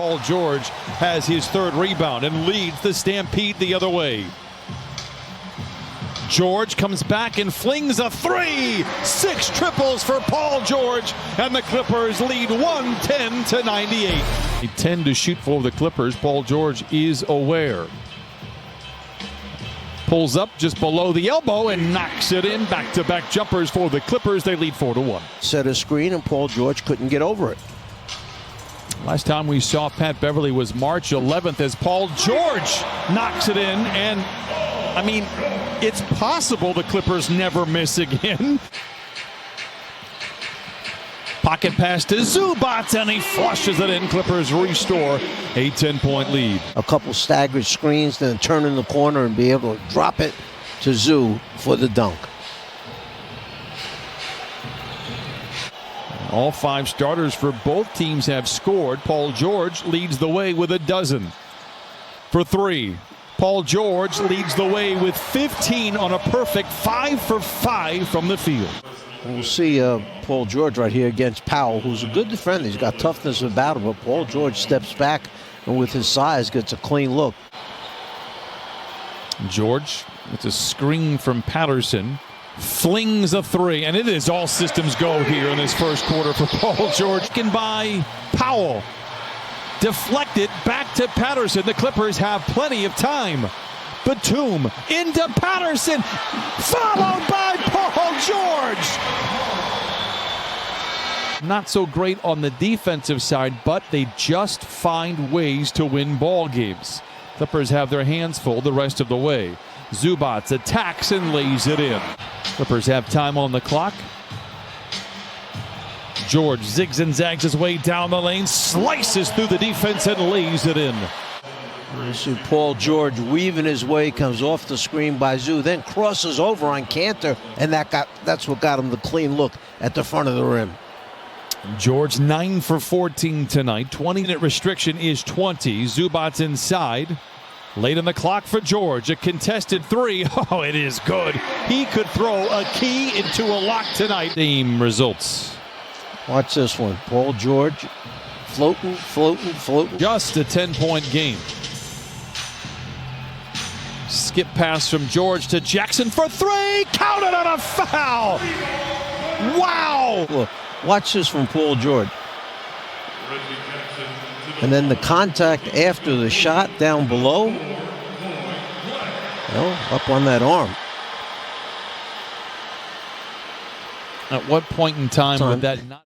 Paul George has his third rebound and leads the Stampede the other way. George comes back and flings a three. 6 triples for Paul George, and the Clippers lead 110-98. They tend to shoot for the Clippers. Paul George is aware. Pulls up just below the elbow and knocks it in. Back-to-back jumpers for the Clippers. They lead 4-1. Set a screen and Paul George couldn't get over it. Last time we saw Pat Beverly was March 11th as Paul George knocks it in. And, I mean, it's possible the Clippers never miss again. Pocket pass to Zubac, and he flushes it in. Clippers restore a 10-point lead. A couple staggered screens, then turn in the corner and be able to drop it to Zoo for the dunk. All 5 starters for both teams have scored. Paul George leads the way with a dozen. For 3, Paul George leads the way with 15 on a perfect 5 for 5 from the field. We'll see Paul George right here against Powell, who's a good defender. He's got toughness about him, but Paul George steps back and with his size gets a clean look. George with a screen from Patterson. Flings a 3, and it is all systems go here in this first quarter for Paul George. By Powell. Deflected back to Patterson. The Clippers have plenty of time. Batum into Patterson, followed by Paul George. Not so great on the defensive side, but they just find ways to win ball games. Clippers have their hands full the rest of the way. Zubac attacks and lays it in. Clippers have time on the clock. George zigs and zags his way down the lane, slices through the defense and lays it in. You see Paul George weaving his way, comes off the screen by Zoo, then crosses over on Cantor, and that's what got him the clean look at the front of the rim. George 9 for 14 tonight. 20-minute restriction is 20. Zubac inside. Late in the clock for George. A contested 3. Oh, it is good. He could throw a key into a lock tonight. Team results. Watch this one. Paul George floating. Just a 10-point game. Skip pass from George to Jackson for 3. Counted on a foul. Wow. Look, watch this from Paul George. And then the contact after the shot down below. Well, up on that arm. At what point in time would that not...